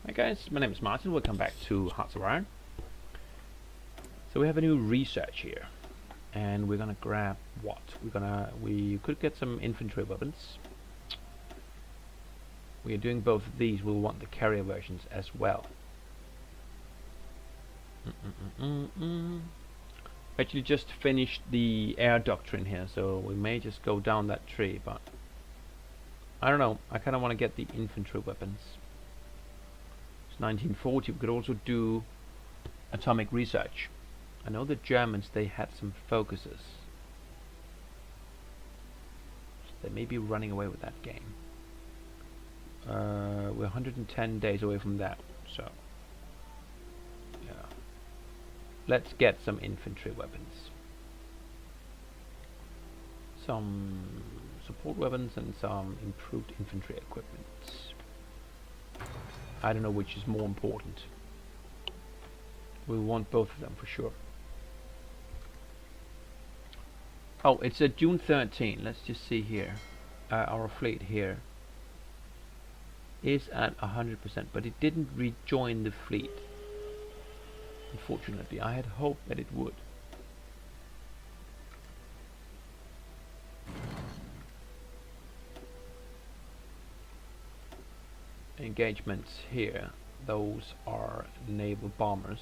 Hi guys, my name is Martin. Welcome back to Hearts of Iron. So we have a new research here, and we're gonna grab what? We could get some infantry weapons. We are doing both of these. We'll want the carrier versions as well. Actually just finished the air doctrine here, so we may just go down that tree, but I don't know. I kind of want to get the infantry weapons. 1940. We could also do atomic research. I know the Germans, they had some focuses, so they may be running away with that game. We're 110 days away from that, so yeah, let's get some infantry weapons, some support weapons and some improved infantry equipment. I don't know which is more important. We want both of them for sure. Oh, it's June 13. Let's just see here. Our fleet here is at 100%, but it didn't rejoin the fleet. Unfortunately, I had hoped that it would. Engagements here, those are naval bombers.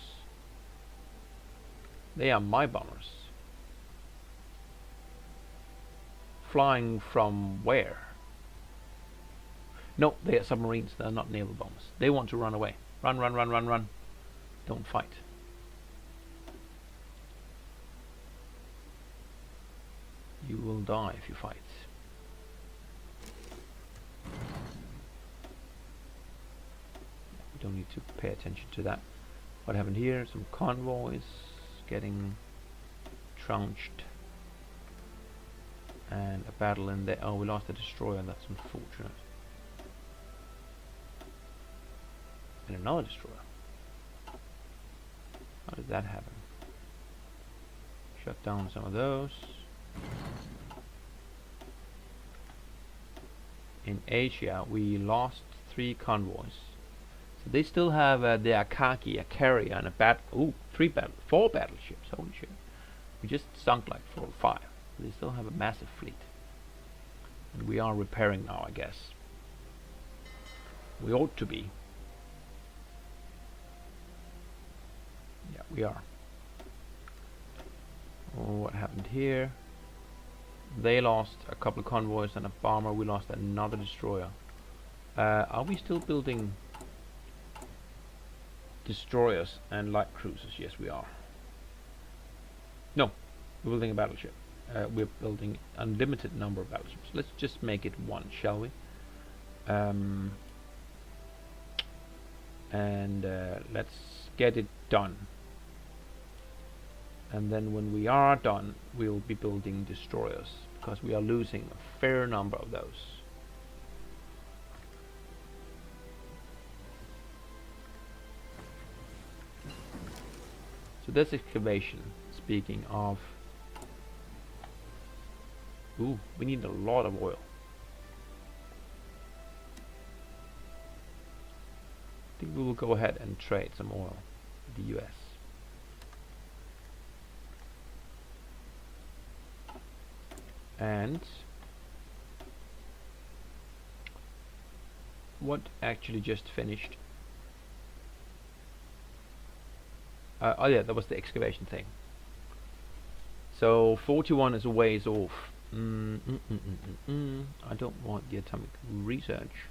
They are my bombers. Flying from where? No, they are submarines. They are not naval bombers. They want to run away. Run, run, run, run, run. Don't fight. You will die if you fight. Don't need to pay attention to that. What happened here? Some convoys getting trounced, and a battle in there. Oh, we lost a destroyer. That's unfortunate. And another destroyer. How did that happen? Shut down some of those. In Asia, we lost 3 convoys. So they still have the Akagi, a carrier, and a 4 battleships. Holy shit! We just sunk like 4 or 5. They still have a massive fleet, and we are repairing now, I guess. We ought to be. Yeah, we are. Oh, what happened here? They lost a couple of convoys and a bomber. We lost another destroyer. Are we still building destroyers and light cruisers? Yes, we are. No, we're building a battleship. We're building unlimited number of battleships. Let's just make it 1, shall we? Let's get it done. And then when we are done, we'll be building destroyers, because we are losing a fair number of those. So this excavation, speaking of, we need a lot of oil. I think we will go ahead and trade some oil with the US. And what actually just finished? Oh yeah, that was the excavation thing. So 41 is a ways off. I don't want the atomic research.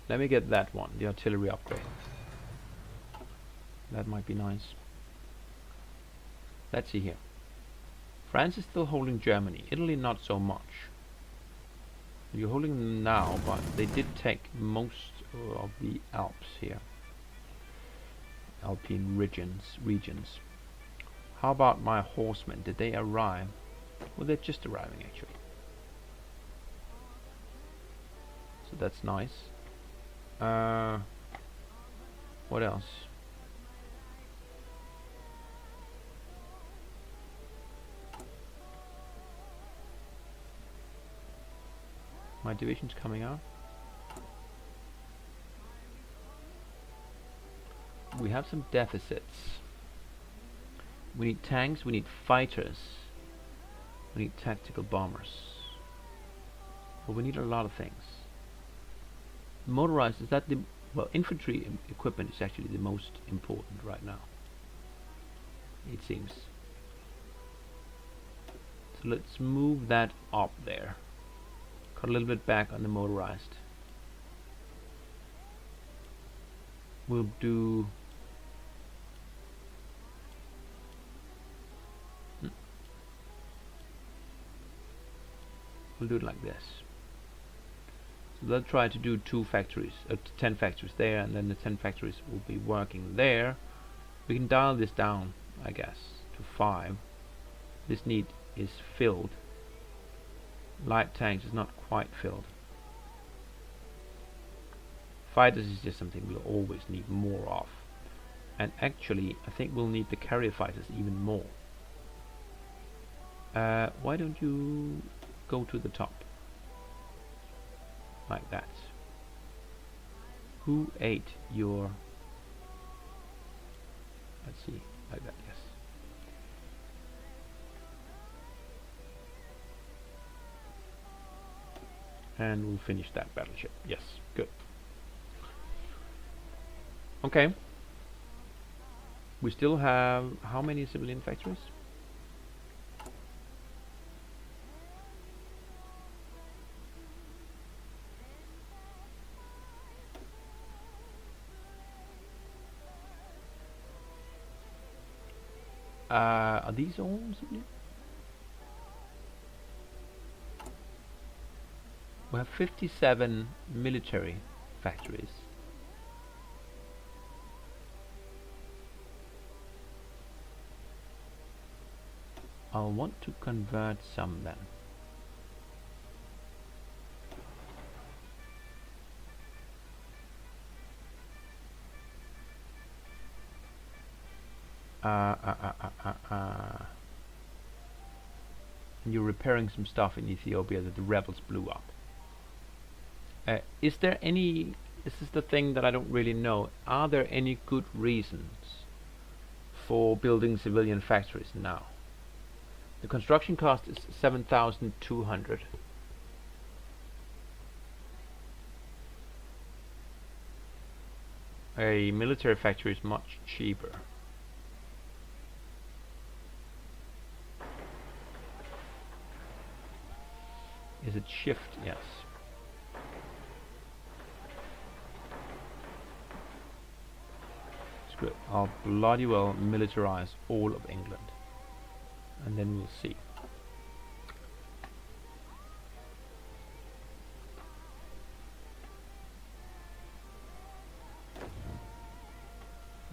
Let me get that one, the artillery upgrade. That might be nice. Let's see here. France is still holding Germany. Italy not so much. You're holding them now, but they did take most of the Alps here. Alpine regions. How about my horsemen? Did they arrive? Well, they're just arriving actually. So that's nice. What else? My division's coming out. We have some deficits. We need tanks, we need fighters, we need tactical bombers. But we need a lot of things. Motorized, is that the... Well, infantry equipment is actually the most important right now, it seems. So let's move that up there. Cut a little bit back on the motorized. We'll do... We'll do it like this. So they'll try to do 10 factories there, and then the 10 factories will be working there. We can dial this down, I guess, to 5. This need is filled. Light tanks is not quite filled. Fighters is just something we'll always need more of. And actually, I think we'll need the carrier fighters even more. Why don't you go to the top? Like that. Who ate your... Let's see, like that, yes. And we'll finish that battleship. Yes, good. Okay. We still have how many civilian factories? Are these all civilian? We have 57 military factories. I'll want to convert some then. And you're repairing some stuff in Ethiopia that the rebels blew up. Is there any... This is the thing that I don't really know. Are there any good reasons for building civilian factories now? The construction cost is 7,200. A military factory is much cheaper. Is it shift? Yes. Screw it. I'll bloody well militarize all of England. And then we'll see.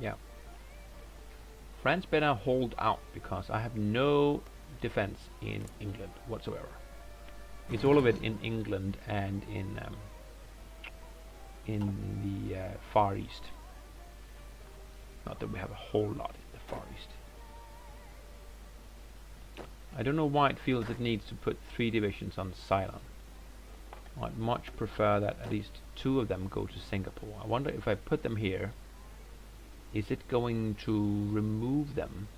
Yeah. France better hold out, because I have no defense in England whatsoever. It's all of it in England and in the Far East. Not that we have a whole lot in the Far East. I don't know why it feels it needs to put 3 divisions on Ceylon. I'd much prefer that at least 2 of them go to Singapore. I wonder if I put them here, is it going to remove them?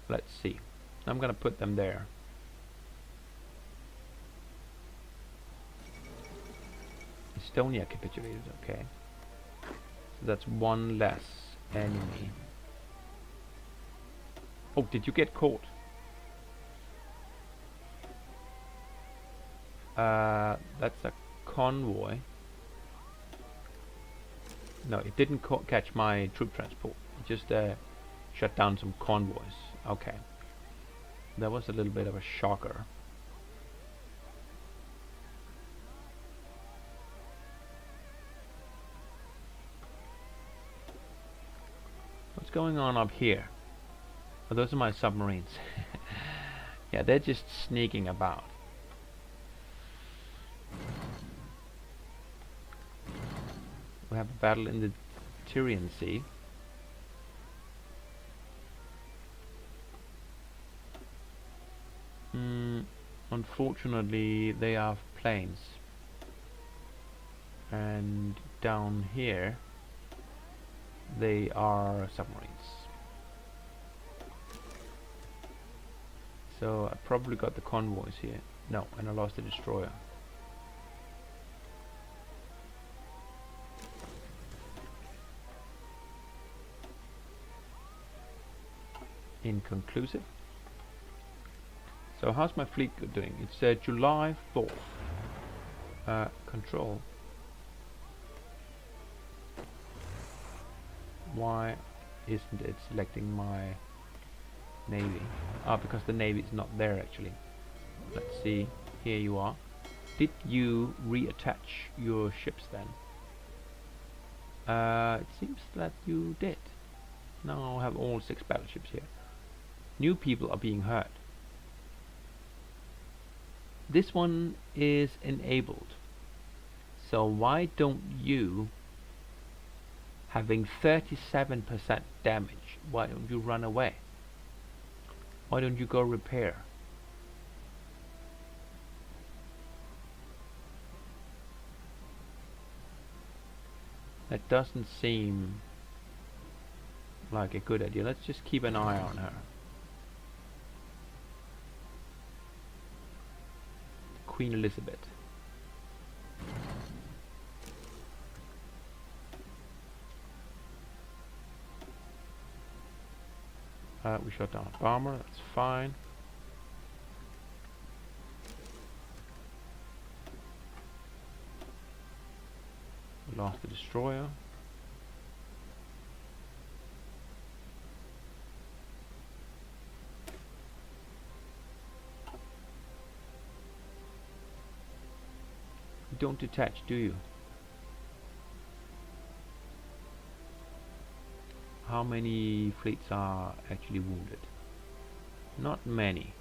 Let's see. I'm gonna put them there. Estonia capitulated, okay. So that's 1 less enemy. Oh, did you get caught? That's a convoy. No, it didn't catch my troop transport. It just shut down some convoys. Okay. That was a little bit of a shocker. What's going on up here? Oh, those are my submarines. Yeah, they're just sneaking about. We have a battle in the Tyrian Sea. Unfortunately, they are planes, and down here they are submarines. So I probably got the convoys here. No, and I lost the destroyer. Inconclusive. So how's my fleet doing? It's July 4th. Control. Why isn't it selecting my navy? Because the navy is not there actually. Let's see. Here you are. Did you reattach your ships then? It seems that you did. Now I have all 6 battleships here. New people are being hurt. This one is enabled. So why don't you, having 37% damage, why don't you run away? Why don't you go repair? That doesn't seem like a good idea. Let's just keep an eye on her. Queen Elizabeth. We shot down a bomber, that's fine. We lost the destroyer. You don't detach, do you? How many fleets are actually wounded? Not many.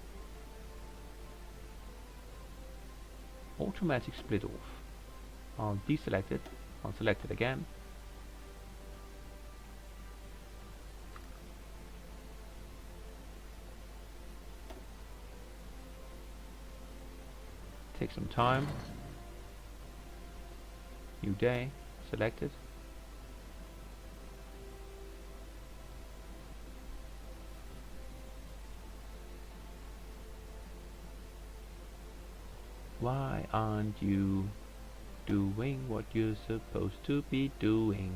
Automatic split off. I'll deselect it. I'll select it again. Take some time. New day. Select it. Why aren't you doing what you're supposed to be doing?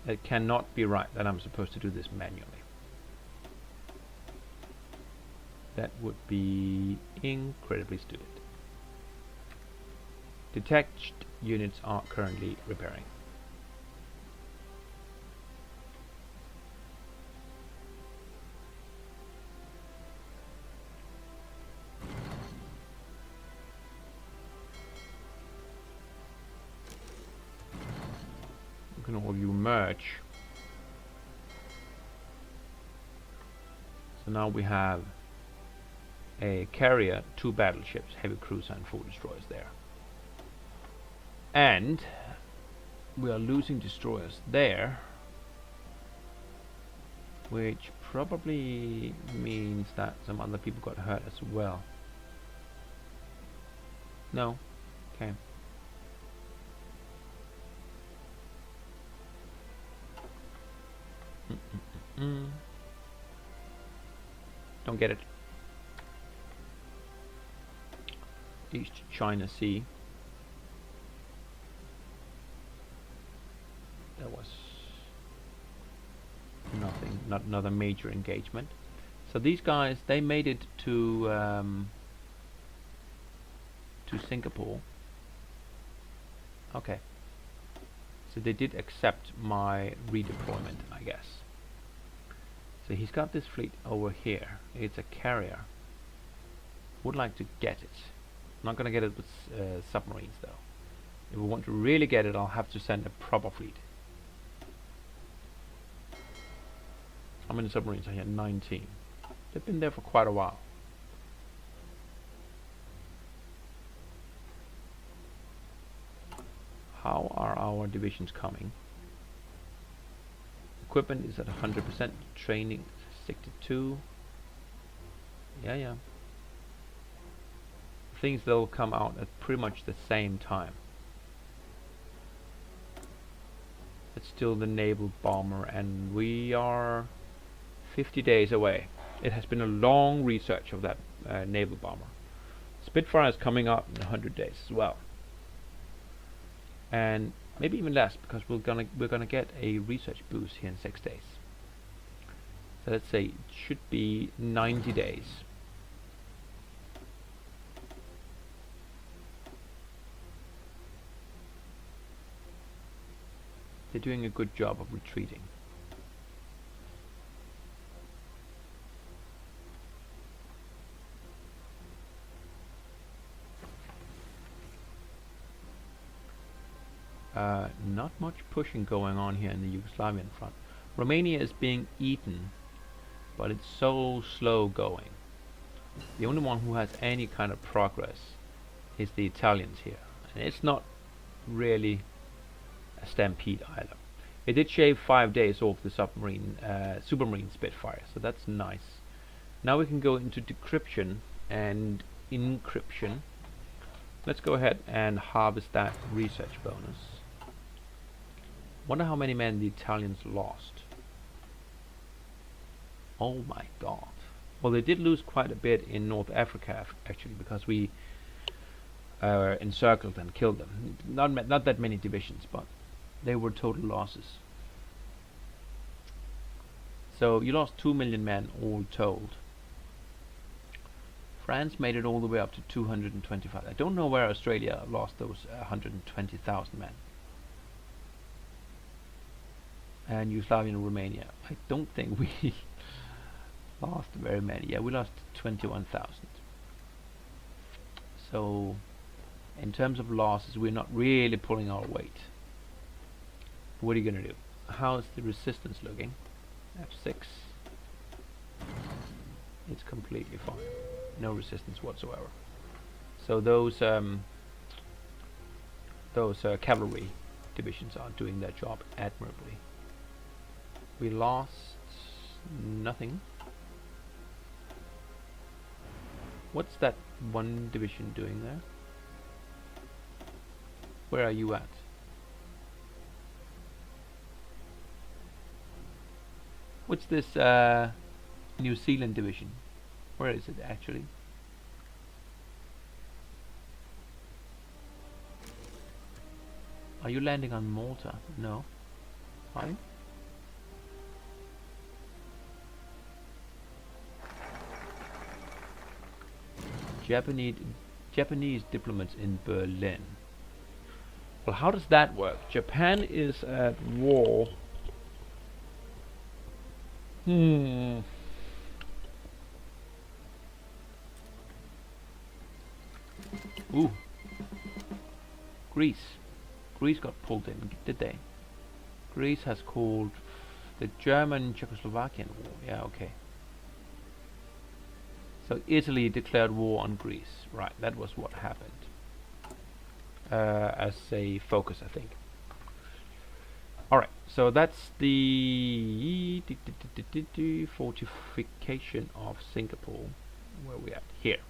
It cannot be right that I'm supposed to do this manually. That would be incredibly stupid. Detached units are currently repairing. Can all you merge. So now we have a carrier, 2 battleships, heavy cruiser and 4 destroyers there. And we are losing destroyers there, which probably means that some other people got hurt as well. No? Okay. Don't get it. East China Sea. There was nothing, not another major engagement. So these guys, they made it to Singapore. Okay. So they did accept my redeployment, I guess. So he's got this fleet over here. It's a carrier. Would like to get it. Not gonna get it with submarines though. If we want to really get it, I'll have to send a proper fleet. How many submarines are here? 19. They've been there for quite a while. How are our divisions coming? Equipment is at 100%. Training 62. Yeah. Things that will come out at pretty much the same time. It's still the naval bomber, and we are 50 days away. It has been a long research of that naval bomber. Spitfire is coming up in 100 days as well, and maybe even less, because we're gonna get a research boost here in 6 days. So let's say it should be 90 days. They're doing a good job of retreating. Not much pushing going on here in the Yugoslavian front. Romania is being eaten, but it's so slow going. The only one who has any kind of progress is the Italians here, and it's not really a stampede either. It did shave 5 days off the submarine, Supermarine Spitfire, so that's nice. Now we can go into decryption and encryption. Let's go ahead and harvest that research bonus. Wonder how many men the Italians lost. Oh my god. Well, they did lose quite a bit in North Africa actually, because we encircled and killed them. Not that many divisions, but they were total losses. So you lost 2 million men all told. France made it all the way up to 225. I don't know where Australia lost those 120,000 men. And Yugoslavia and Romania, I don't think we lost very many. Yeah, we lost 21,000. So in terms of losses, we're not really pulling our weight. What are you gonna do? How's the resistance looking? F6. It's completely fine. No resistance whatsoever. So those cavalry divisions are doing their job admirably. We lost nothing. What's that one division doing there? Where are you at? What's this New Zealand division? Where is it actually? Are you landing on Malta? No. Are you? Japanese diplomats in Berlin. Well, how does that work? Japan is at war. Ooh. Greece. Greece got pulled in, did they? Greece has called the German-Czechoslovakian war. Yeah, okay. So Italy declared war on Greece. Right, that was what happened. As a focus, I think. Alright, so that's the fortification of Singapore. Where are we at? Here.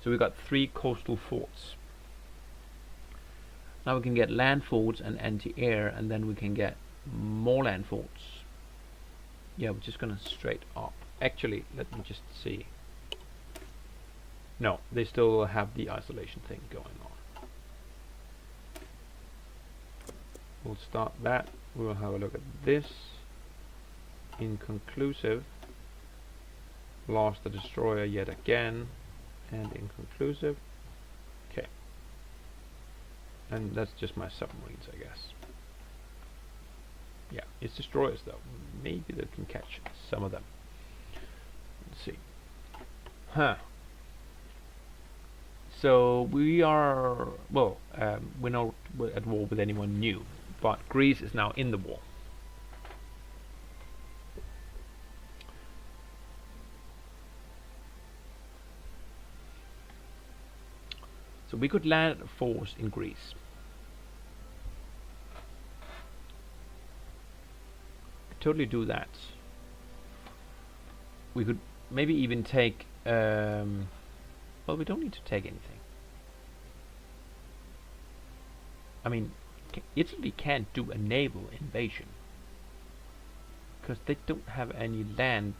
So we got 3 coastal forts. Now we can get land forts and anti-air, and then we can get more land forts. Yeah, we're just gonna straight up. Actually, let me just see. No, they still have the isolation thing going on. We'll start that. We'll have a look at this. Inconclusive. Lost the destroyer yet again. And inconclusive. Okay. And that's just my submarines, I guess. Yeah, it's destroyers though. Maybe they can catch some of them. Let's see. Huh. So we are, well, we're not at war with anyone new, but Greece is now in the war. So we could land a force in Greece. could totally do that. We could maybe even take. Well, we don't need to take anything. I mean, Italy can't do a naval invasion because they don't have any land.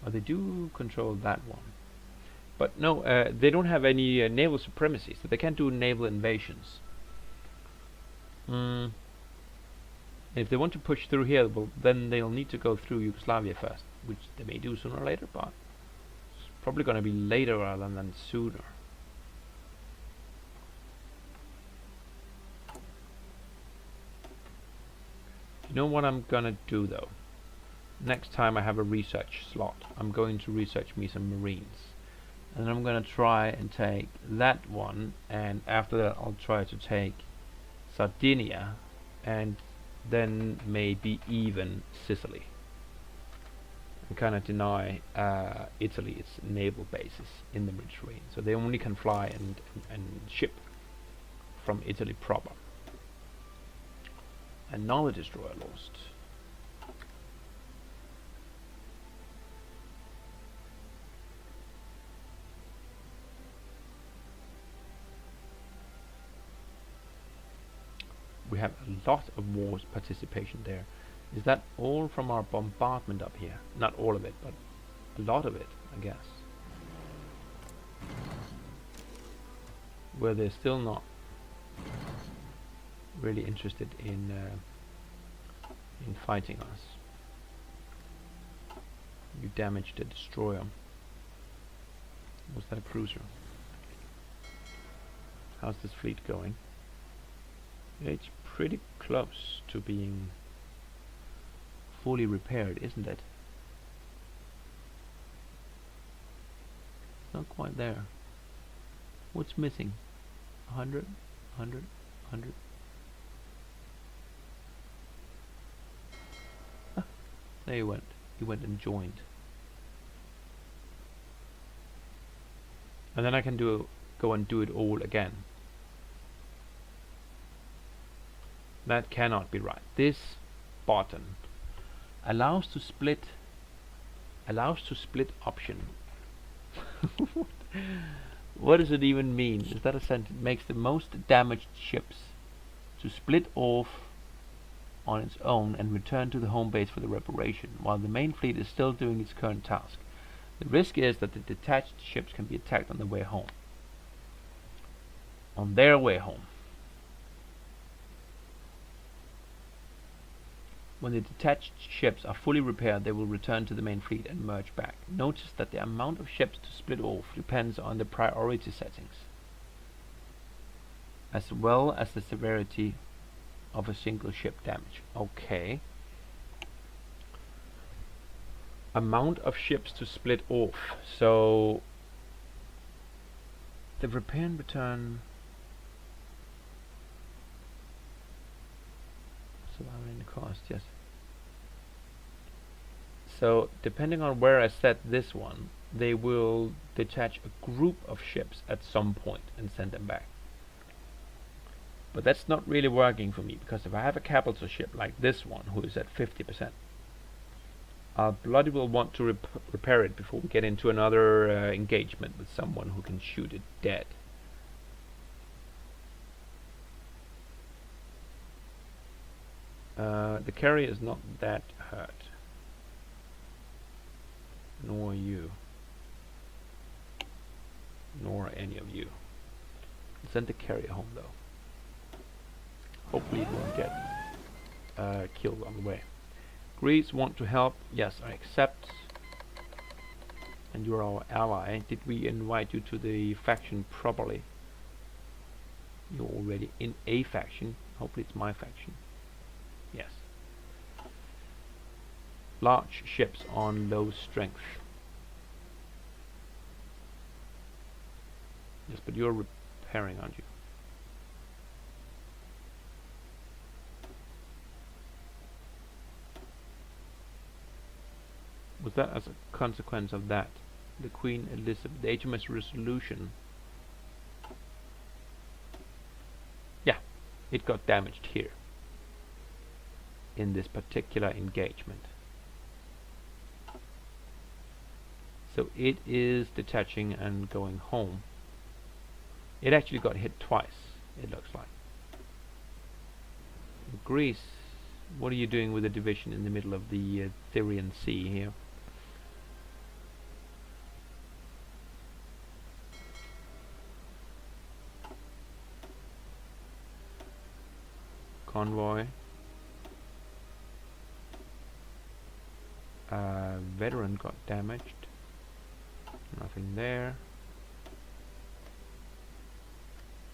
Well, they do control that one, but no, they don't have any naval supremacy, so they can't do naval invasions. If they want to push through here, well, then they'll need to go through Yugoslavia first, which they may do sooner or later, but it's probably going to be later rather than sooner. You know what I'm gonna do though? Next time I have a research slot, I'm going to research me some marines, and then I'm gonna try and take that one, and after that I'll try to take Sardinia, and then maybe even Sicily, and kind of deny Italy its naval bases in the Mediterranean, so they only can fly and ship from Italy proper. Another destroyer lost. We have a lot of wars participation there. Is that all from our bombardment up here? Not all of it, but a lot of it, I guess. Where they're still not really interested in fighting us. You damaged a destroyer. Was that a cruiser? How's this fleet going? It's pretty close to being fully repaired, isn't it? Not quite there. What's missing? 100, 100, 100. There you went. You went and joined. And then I can go and do it all again. That cannot be right. This button allows to split option. What does it even mean? Is that a sentence? It makes the most damaged ships to split off on its own and return to the home base for the reparation, while the main fleet is still doing its current task. The risk is that the detached ships can be attacked on the way home. On their way home. When the detached ships are fully repaired, they will return to the main fleet and merge back. Notice that the amount of ships to split off depends on the priority settings, as well as the severity of a single ship damage. Okay. Amount of ships to split off. So the repair and return. So in the cost, yes. So depending on where I set this one, they will detach a group of ships at some point and send them back. But that's not really working for me, because if I have a capital ship like this one, who is at 50%, I bloody will want to repair it before we get into another engagement with someone who can shoot it dead. The carrier is not that hurt. Nor you. Nor any of you. Send the carrier home though. Hopefully it won't get killed on the way. Greece want to help. Yes, I accept. And you're our ally. Did we invite you to the faction properly? You're already in a faction. Hopefully it's my faction. Yes. Large ships on low strength. Yes, but you're repairing, aren't you? Was that as a consequence of that? The Queen Elizabeth, the HMS Resolution. Yeah, it got damaged here. in this particular engagement. So it is detaching and going home. It actually got hit twice, it looks like. Greece, what are you doing with the division in the middle of the Tyrian Sea here? Convoy. Veteran got damaged. Nothing there.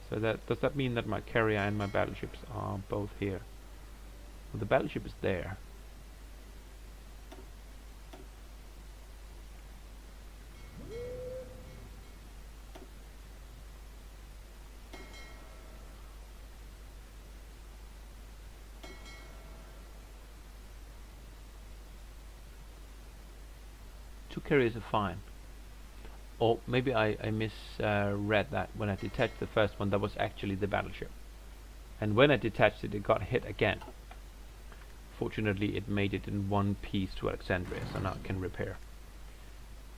So does that mean that my carrier and my battleships are both here? Well, the battleship is there. Two carriers are fine. Or maybe I misread that. When I detached the first one, that was actually the battleship. And when I detached it, it got hit again. Fortunately, it made it in one piece to Alexandria, so now it can repair.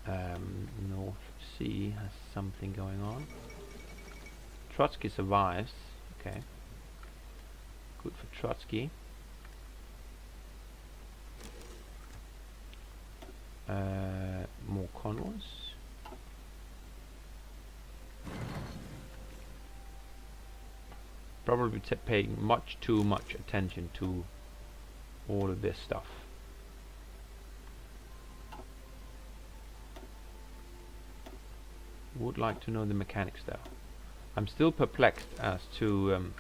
North Sea has something going on. Trotsky survives. Okay. Good for Trotsky. More convoys. Probably paying much too much attention to all of this stuff. Would like to know the mechanics though. I'm still perplexed as to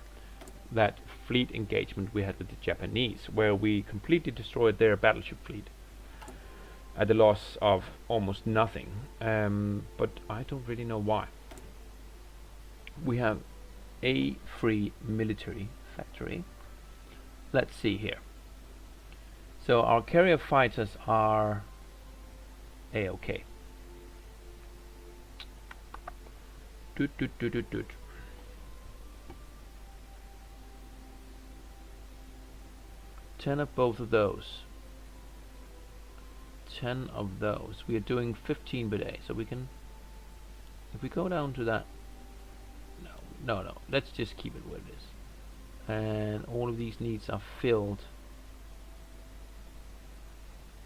that fleet engagement we had with the Japanese, where we completely destroyed their battleship fleet at the loss of almost nothing, but I don't really know why. We have a free military factory. Let's see here. So our carrier fighters are A-OK. Doot, doot, doot, doot, doot. Ten of both of those. 10 of those. We are doing 15 per day, so we can, if we go down to that, no, let's just keep it where it is. And all of these needs are filled.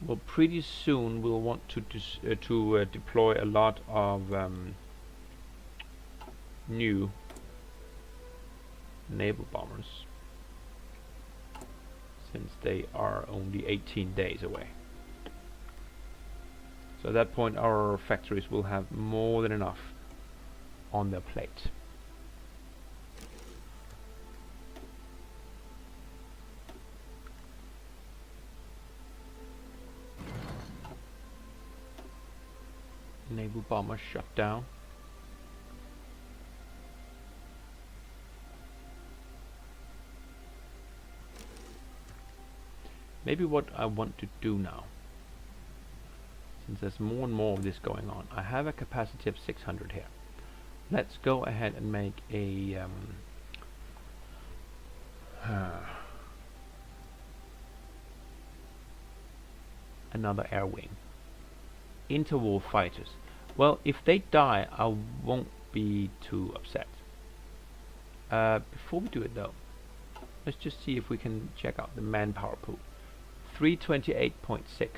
Well, pretty soon we'll want to deploy a lot of new naval bombers, since they are only 18 days away. So at that point our factories will have more than enough on their plate. Naval bomber shut down. Maybe what I want to do now, since there's more and more of this going on, I have a capacity of 600 here. Let's go ahead and make a another air wing. Interwar fighters. Well, if they die, I won't be too upset. Before we do it though, let's just see if we can check out the manpower pool. 328.6.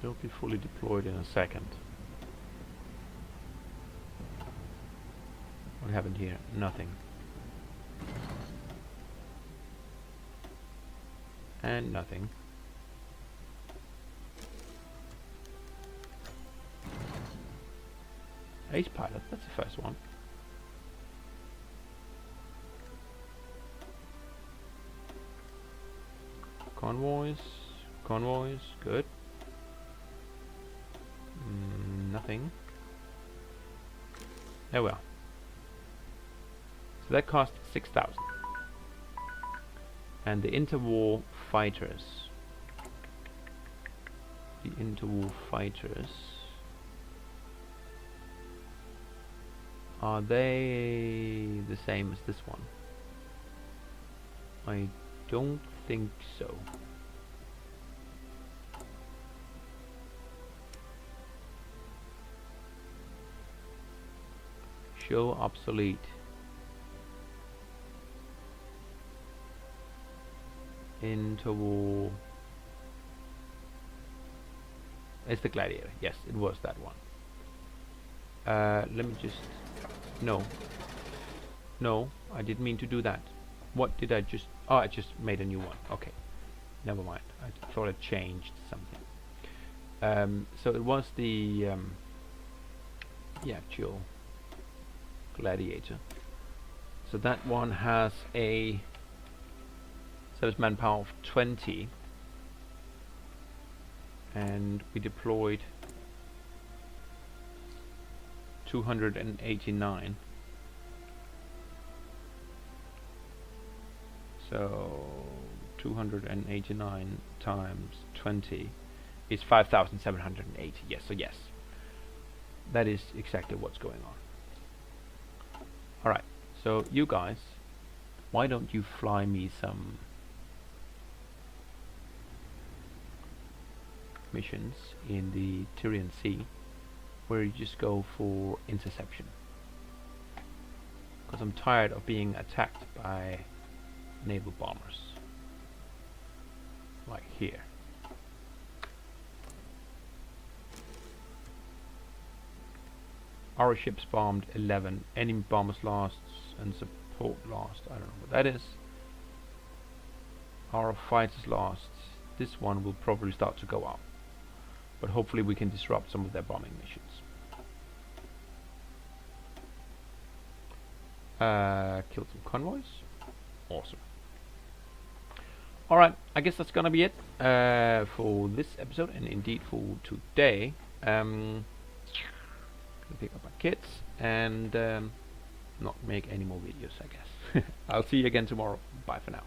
They'll be fully deployed in a second. What happened here? Nothing. And nothing. Ace pilot, that's the first one. Convoys, good. Nothing. Oh well. So that cost 6,000. And the interwar fighters. The interwar fighters. Are they the same as this one? I don't think so. Show obsolete. Interwar. It's the gladiator. Yes, it was that one. Let me just... No. No, I didn't mean to do that. What did I just... Oh, I just made a new one. Okay. Never mind. I thought I changed something. So it was the actual gladiator. So that one has a service manpower of 20. And we deployed 289. So 289 times 20 is 5,780. Yes, so yes, that is exactly what's going on. Alright, so you guys, why don't you fly me some missions in the Tyrian Sea where you just go for interception, because I'm tired of being attacked by naval bombers like here. Our ships bombed 11, enemy bombers lost and support lost. I don't know what that is. Our fighters lost. This one will probably start to go up, but hopefully we can disrupt some of their bombing missions. Killed some convoys. Awesome. Alright, I guess that's gonna be it for this episode, and indeed for today. Gonna pick up my kits and not make any more videos, I guess. I'll see you again tomorrow. Bye for now.